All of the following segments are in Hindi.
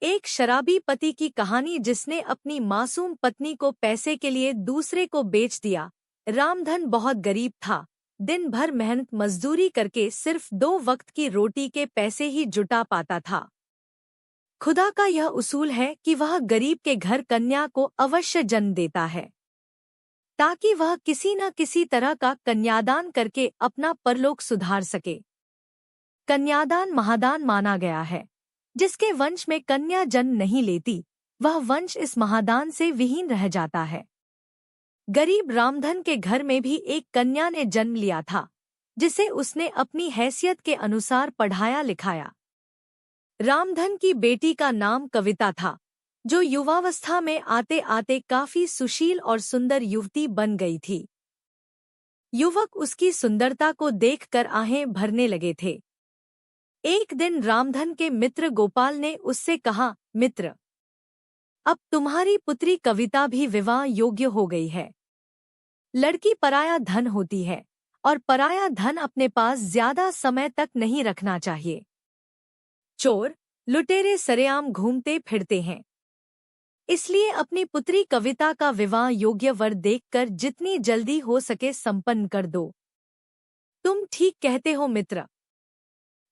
एक शराबी पति की कहानी जिसने अपनी मासूम पत्नी को पैसे के लिए दूसरे को बेच दिया। रामधन बहुत गरीब था। दिन भर मेहनत मजदूरी करके सिर्फ 2 वक्त की रोटी के पैसे ही जुटा पाता था। खुदा का यह उसूल है कि वह गरीब के घर कन्या को अवश्य जन्म देता है, ताकि वह किसी न किसी तरह का कन्यादान करके अपना परलोक सुधार सके। कन्यादान महादान माना गया है। जिसके वंश में कन्या जन्म नहीं लेती, वह वंश इस महादान से विहीन रह जाता है। गरीब रामधन के घर में भी एक कन्या ने जन्म लिया था, जिसे उसने अपनी हैसियत के अनुसार पढ़ाया लिखाया। रामधन की बेटी का नाम कविता था, जो युवावस्था में आते आते काफी सुशील और सुंदर युवती बन गई थी। युवक उसकी सुंदरता को देखकर आहें भरने लगे थे। एक दिन रामधन के मित्र गोपाल ने उससे कहा, मित्र, अब तुम्हारी पुत्री कविता भी विवाह योग्य हो गई है। लड़की पराया धन होती है, और पराया धन अपने पास ज्यादा समय तक नहीं रखना चाहिए। चोर लुटेरे सरेआम घूमते फिरते हैं। इसलिए अपनी पुत्री कविता का विवाह योग्य वर देखकर जितनी जल्दी हो सके संपन्न कर दो। तुम ठीक कहते हो मित्र।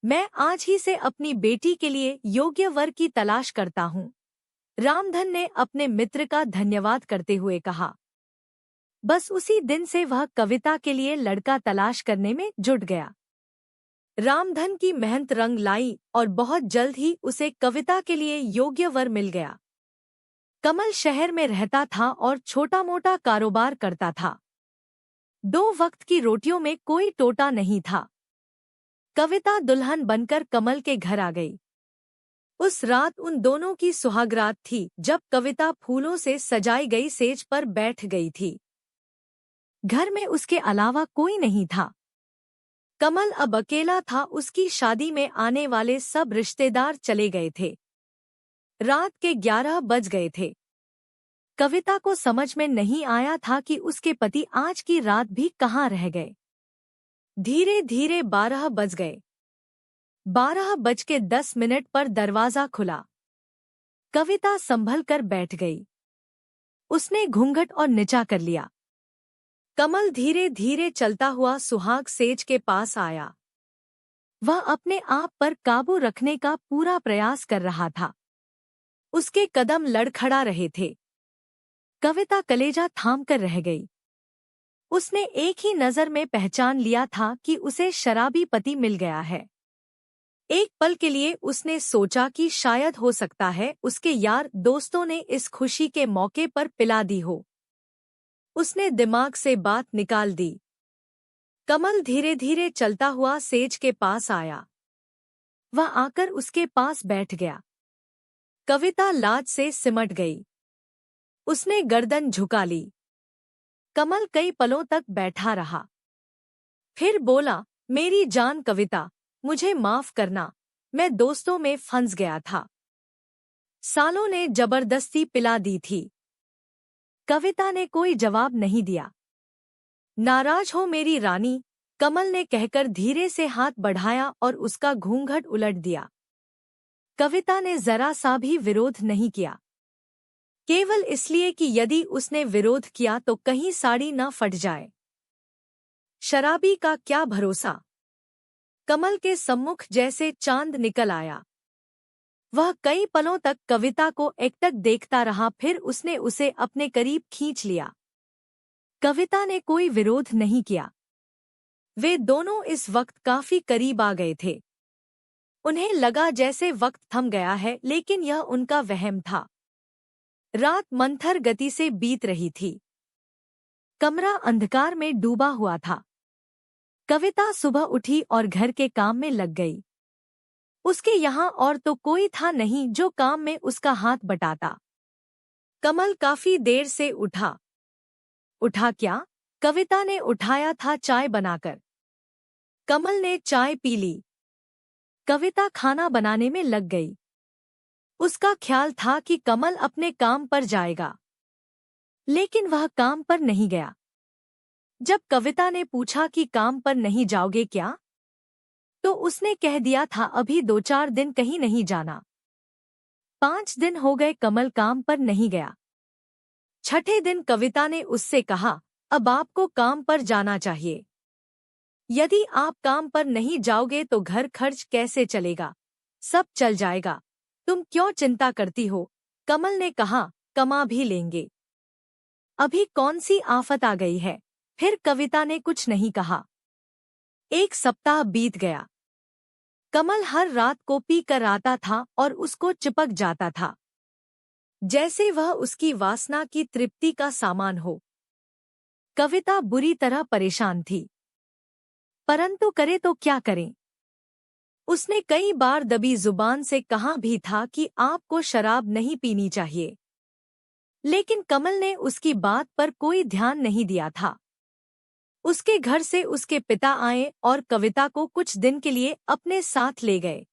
मैं आज ही से अपनी बेटी के लिए योग्य वर की तलाश करता हूँ। रामधन ने अपने मित्र का धन्यवाद करते हुए कहा। बस उसी दिन से वह कविता के लिए लड़का तलाश करने में जुट गया। रामधन की मेहनत रंग लाई और बहुत जल्द ही उसे कविता के लिए योग्य वर मिल गया। कमल शहर में रहता था और छोटा मोटा कारोबार करता था। 2 वक्त की रोटियों में कोई टोटा नहीं था। कविता दुल्हन बनकर कमल के घर आ गई। उस रात उन दोनों की सुहागरात थी, जब कविता फूलों से सजाई गई सेज पर बैठ गई थी। घर में उसके अलावा कोई नहीं था। कमल अब अकेला था। उसकी शादी में आने वाले सब रिश्तेदार चले गए थे। रात के 11 बज गए थे। कविता को समझ में नहीं आया था कि उसके पति आज की रात भी कहाँ रह गए। धीरे धीरे 12 बज गए। 12:10 पर दरवाजा खुला। कविता संभल कर बैठ गई। उसने घूंघट और नीचा कर लिया। कमल धीरे धीरे चलता हुआ सुहाग सेज के पास आया। वह अपने आप पर काबू रखने का पूरा प्रयास कर रहा था। उसके कदम लड़खड़ा रहे थे। कविता कलेजा थाम कर रह गई। उसने एक ही नजर में पहचान लिया था कि उसे शराबी पति मिल गया है। एक पल के लिए उसने सोचा कि शायद हो सकता है उसके यार दोस्तों ने इस खुशी के मौके पर पिला दी हो। उसने दिमाग से बात निकाल दी। कमल धीरे धीरे चलता हुआ सेज के पास आया। वह आकर उसके पास बैठ गया। कविता लाज से सिमट गई। उसने गर्दन झुका ली। कमल कई पलों तक बैठा रहा। फिर बोला, मेरी जान कविता, मुझे माफ करना, मैं दोस्तों में फंस गया था। सालों ने जबरदस्ती पिला दी थी। कविता ने कोई जवाब नहीं दिया। नाराज हो मेरी रानी, कमल ने कहकर धीरे से हाथ बढ़ाया और उसका घूंघट उलट दिया। कविता ने जरा सा भी विरोध नहीं किया, केवल इसलिए कि यदि उसने विरोध किया तो कहीं साड़ी न फट जाए। शराबी का क्या भरोसा। कमल के सम्मुख जैसे चांद निकल आया। वह कई पलों तक कविता को एकटक देखता रहा। फिर उसने उसे अपने करीब खींच लिया। कविता ने कोई विरोध नहीं किया। वे दोनों इस वक्त काफी करीब आ गए थे। उन्हें लगा जैसे वक्त थम गया है, लेकिन यह उनका वहम था। रात मंथर गति से बीत रही थी। कमरा अंधकार में डूबा हुआ था। कविता सुबह उठी और घर के काम में लग गई। उसके यहाँ और तो कोई था नहीं जो काम में उसका हाथ बटाता। कमल काफी देर से उठा। उठा क्या? कविता ने उठाया था चाय बनाकर। कमल ने चाय पी ली। कविता खाना बनाने में लग गई। उसका ख्याल था कि कमल अपने काम पर जाएगा, लेकिन वह काम पर नहीं गया। जब कविता ने पूछा कि काम पर नहीं जाओगे क्या, तो उसने कह दिया था अभी 2-4 दिन कहीं नहीं जाना। 5 दिन हो गए कमल काम पर नहीं गया। छठे दिन कविता ने उससे कहा, अब आपको काम पर जाना चाहिए। यदि आप काम पर नहीं जाओगे तो घर खर्च कैसे चलेगा? सब चल जाएगा। तुम क्यों चिंता करती हो? कमल ने कहा, कमा भी लेंगे। अभी कौन सी आफत आ गई है? फिर कविता ने कुछ नहीं कहा। 1 सप्ताह बीत गया। कमल हर रात को पी कर आता था और उसको चिपक जाता था, जैसे वह उसकी वासना की तृप्ति का सामान हो। कविता बुरी तरह परेशान थी, परंतु करे तो क्या करें? उसने कई बार दबी जुबान से कहा भी था कि आपको शराब नहीं पीनी चाहिए, लेकिन कमल ने उसकी बात पर कोई ध्यान नहीं दिया था। उसके घर से उसके पिता आए और कविता को कुछ दिन के लिए अपने साथ ले गए।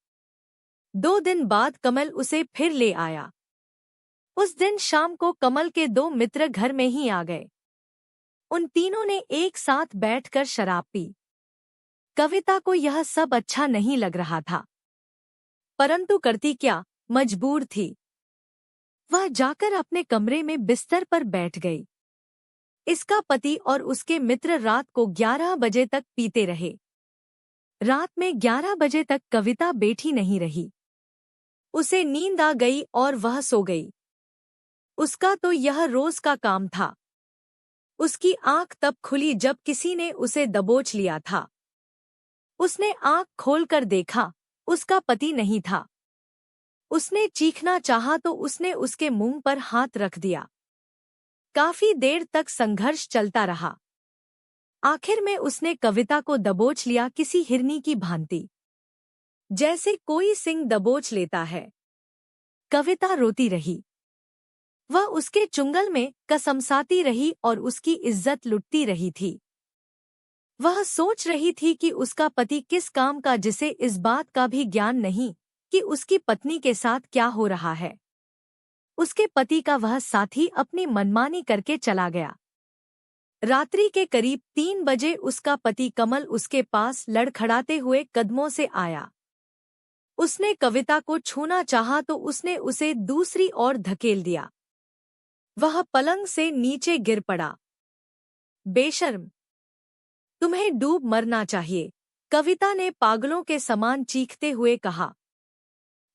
2 दिन बाद कमल उसे फिर ले आया। उस दिन शाम को कमल के 2 मित्र घर में ही आ गए। उन तीनों ने एक साथ बैठकर शराब पी। कविता को यह सब अच्छा नहीं लग रहा था, परंतु करती क्या, मजबूर थी। वह जाकर अपने कमरे में बिस्तर पर बैठ गई। इसका पति और उसके मित्र रात को 11 बजे तक पीते रहे। रात में 11 बजे तक कविता बैठी नहीं रही। उसे नींद आ गई और वह सो गई। उसका तो यह रोज का काम था। उसकी आंख तब खुली जब किसी ने उसे दबोच लिया था। उसने आंख खोलकर देखा, उसका पति नहीं था। उसने चीखना चाहा तो उसने उसके मुंह पर हाथ रख दिया। काफी देर तक संघर्ष चलता रहा। आखिर में उसने कविता को दबोच लिया, किसी हिरनी की भांति, जैसे कोई सिंह दबोच लेता है। कविता रोती रही। वह उसके चुंगल में कसमसाती रही और उसकी इज्जत लुटती रही थी। वह सोच रही थी कि उसका पति किस काम का, जिसे इस बात का भी ज्ञान नहीं कि उसकी पत्नी के साथ क्या हो रहा है। उसके पति का वह साथी अपनी मनमानी करके चला गया। रात्रि के करीब 3 बजे उसका पति कमल उसके पास लड़खड़ाते हुए कदमों से आया। उसने कविता को छूना चाहा तो उसने उसे दूसरी ओर धकेल दिया। वह पलंग से नीचे गिर पड़ा। बेशर्म, तुम्हें डूब मरना चाहिए, कविता ने पागलों के समान चीखते हुए कहा।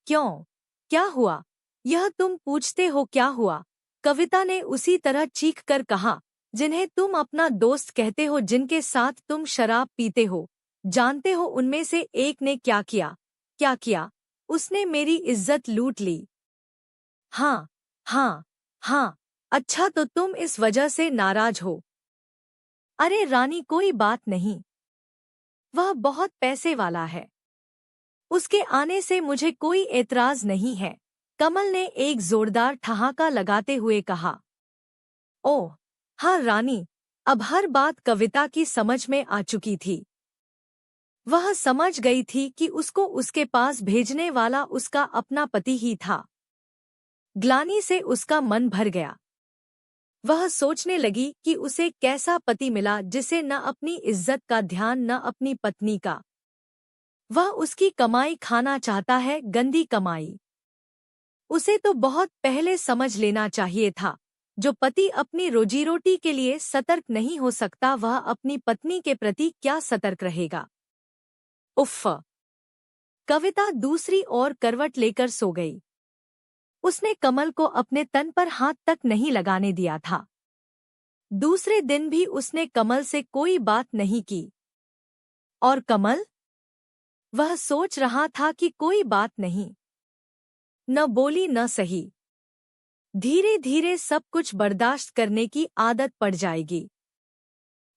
क्यों, क्या हुआ, यह तुम पूछते हो क्या हुआ? कविता ने उसी तरह चीखकर कहा, जिन्हें तुम अपना दोस्त कहते हो, जिनके साथ तुम शराब पीते हो, जानते हो उनमें से एक ने क्या किया? क्या किया? उसने मेरी इज्जत लूट ली। हाँ, हाँ, हाँ। अच्छा, तो तुम इस वजह से नाराज हो? अरे रानी, कोई बात नहीं। वह बहुत पैसे वाला है। उसके आने से मुझे कोई एतराज नहीं है, कमल ने एक जोरदार ठहाका लगाते हुए कहा। ओह, हाँ रानी, अब हर बात कविता की समझ में आ चुकी थी। वह समझ गई थी कि उसको उसके पास भेजने वाला उसका अपना पति ही था। ग्लानि से उसका मन भर गया। वह सोचने लगी कि उसे कैसा पति मिला जिसे न अपनी इज्जत का ध्यान न अपनी पत्नी का। वह उसकी कमाई खाना चाहता है, गंदी कमाई। उसे तो बहुत पहले समझ लेना चाहिए था, जो पति अपनी रोजीरोटी के लिए सतर्क नहीं हो सकता, वह अपनी पत्नी के प्रति क्या सतर्क रहेगा। उफ़! कविता दूसरी ओर करवट लेकर सो गई। उसने कमल को अपने तन पर हाथ तक नहीं लगाने दिया था। दूसरे दिन भी उसने कमल से कोई बात नहीं की। और कमल? वह सोच रहा था कि कोई बात नहीं, न बोली न सही। धीरे धीरे सब कुछ बर्दाश्त करने की आदत पड़ जाएगी।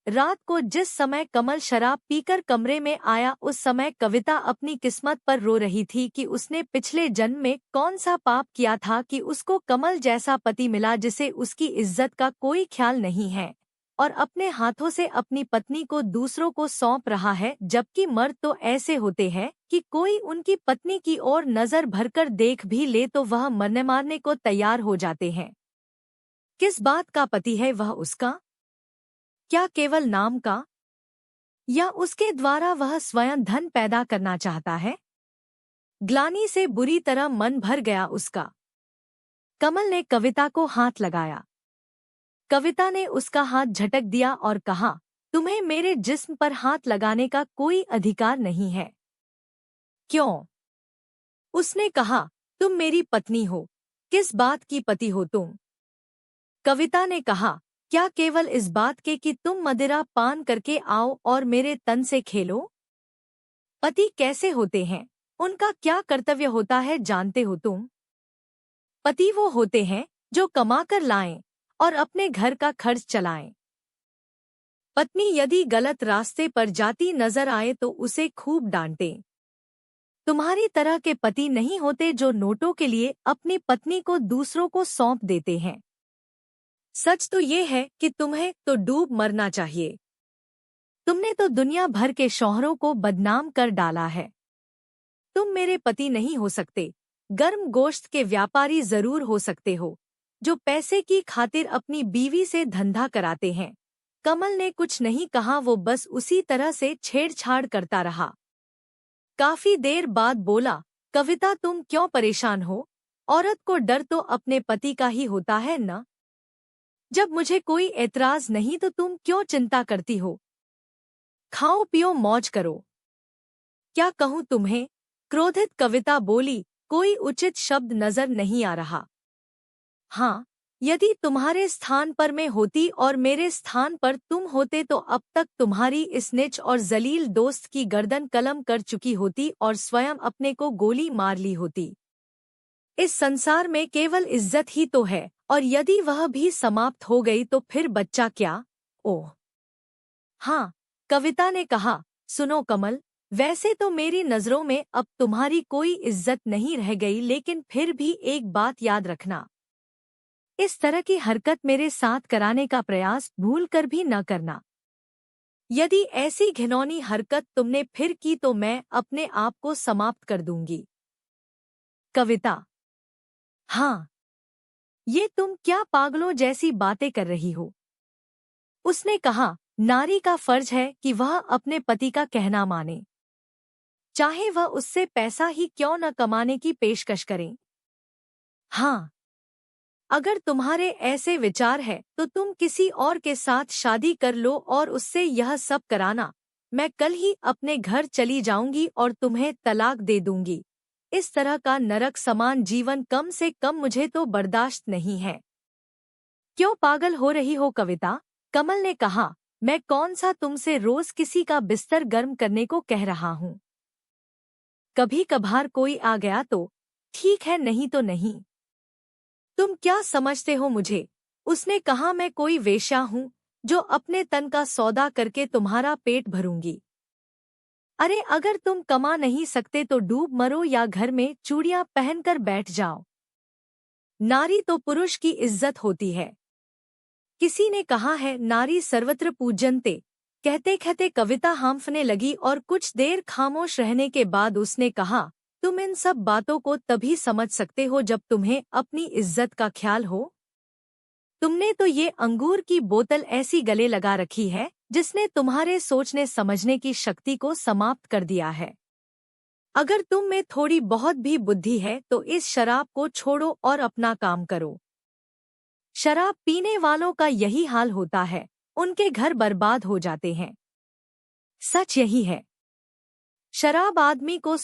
रात को जिस समय कमल शराब पीकर कमरे में आया, उस समय कविता अपनी किस्मत पर रो रही थी कि उसने पिछले जन्म में कौन सा पाप किया था कि उसको कमल जैसा पति मिला, जिसे उसकी इज्जत का कोई ख्याल नहीं है और अपने हाथों से अपनी पत्नी को दूसरों को सौंप रहा है। जबकि मर्द तो ऐसे होते हैं कि कोई उनकी पत्नी की ओर नजर भरकर देख भी ले तो वह मरने मारने को तैयार हो जाते हैं। किस बात का पति है वह उसका? क्या केवल नाम का? या उसके द्वारा वह स्वयं धन पैदा करना चाहता है? ग्लानि से बुरी तरह मन भर गया उसका। कमल ने कविता को हाथ लगाया। कविता ने उसका हाथ झटक दिया और कहा, तुम्हें मेरे जिस्म पर हाथ लगाने का कोई अधिकार नहीं है। क्यों? उसने कहा, तुम मेरी पत्नी हो। किस बात की पति हो तुम? कविता ने कहा, क्या केवल इस बात के कि तुम मदिरा पान करके आओ और मेरे तन से खेलो? पति कैसे होते हैं, उनका क्या कर्तव्य होता है जानते हो तुम? पति वो होते हैं जो कमाकर लाएं और अपने घर का खर्च चलाएं। पत्नी यदि गलत रास्ते पर जाती नजर आए तो उसे खूब डांटें। तुम्हारी तरह के पति नहीं होते जो नोटों के लिए अपनी पत्नी को दूसरों को सौंप देते हैं। सच तो ये है कि तुम्हें तो डूब मरना चाहिए। तुमने तो दुनिया भर के शौहरों को बदनाम कर डाला है। तुम मेरे पति नहीं हो सकते, गर्म गोश्त के व्यापारी जरूर हो सकते हो, जो पैसे की खातिर अपनी बीवी से धंधा कराते हैं। कमल ने कुछ नहीं कहा, वो बस उसी तरह से छेड़छाड़ करता रहा। काफी देर बाद बोला, कविता तुम क्यों परेशान हो? औरत को डर तो अपने पति का ही होता है न? जब मुझे कोई एतराज नहीं तो तुम क्यों चिंता करती हो? खाओ पियो मौज करो। क्या कहूँ तुम्हें? क्रोधित कविता बोली, कोई उचित शब्द नजर नहीं आ रहा। हाँ, यदि तुम्हारे स्थान पर मैं होती और मेरे स्थान पर तुम होते तो अब तक तुम्हारी इस नीच और जलील दोस्त की गर्दन कलम कर चुकी होती और स्वयं अपने को गोली मार ली होती। इस संसार में केवल इज्जत ही तो है, और यदि वह भी समाप्त हो गई तो फिर बच्चा क्या? ओह हाँ, कविता ने कहा, सुनो कमल, वैसे तो मेरी नजरों में अब तुम्हारी कोई इज्जत नहीं रह गई, लेकिन फिर भी एक बात याद रखना, इस तरह की हरकत मेरे साथ कराने का प्रयास भूल कर भी न करना। यदि ऐसी घिनौनी हरकत तुमने फिर की तो मैं अपने आप को समाप्त कर दूंगी। कविता, हाँ, ये तुम क्या पागलों जैसी बातें कर रही हो? उसने कहा, नारी का फर्ज है कि वह अपने पति का कहना माने, चाहे वह उससे पैसा ही क्यों न कमाने की पेशकश करें। हाँ, अगर तुम्हारे ऐसे विचार है तो तुम किसी और के साथ शादी कर लो और उससे यह सब कराना। मैं कल ही अपने घर चली जाऊंगी और तुम्हें तलाक दे दूंगी। इस तरह का नरक समान जीवन कम से कम मुझे तो बर्दाश्त नहीं है। क्यों पागल हो रही हो कविता? कमल ने कहा, मैं कौन सा तुमसे रोज किसी का बिस्तर गर्म करने को कह रहा हूँ। कभी कभार कोई आ गया तो ठीक है, नहीं तो नहीं। तुम क्या समझते हो मुझे? उसने कहा, मैं कोई वेश्या हूँ जो अपने तन का सौदा करके तुम्हारा पेट भरूंगी। अरे अगर तुम कमा नहीं सकते तो डूब मरो या घर में चूड़ियां पहनकर बैठ जाओ। नारी तो पुरुष की इज्जत होती है। किसी ने कहा है, नारी सर्वत्र पूज्यन्ते। कहते कहते कविता हांफने लगी और कुछ देर खामोश रहने के बाद उसने कहा, तुम इन सब बातों को तभी समझ सकते हो जब तुम्हें अपनी इज्जत का ख्याल हो। तुमने तो ये अंगूर की बोतल ऐसी गले लगा रखी है जिसने तुम्हारे सोचने समझने की शक्ति को समाप्त कर दिया है। अगर तुम में थोड़ी बहुत भी बुद्धि है तो इस शराब को छोड़ो और अपना काम करो। शराब पीने वालों का यही हाल होता है, उनके घर बर्बाद हो जाते हैं। सच यही है। शराब आदमी को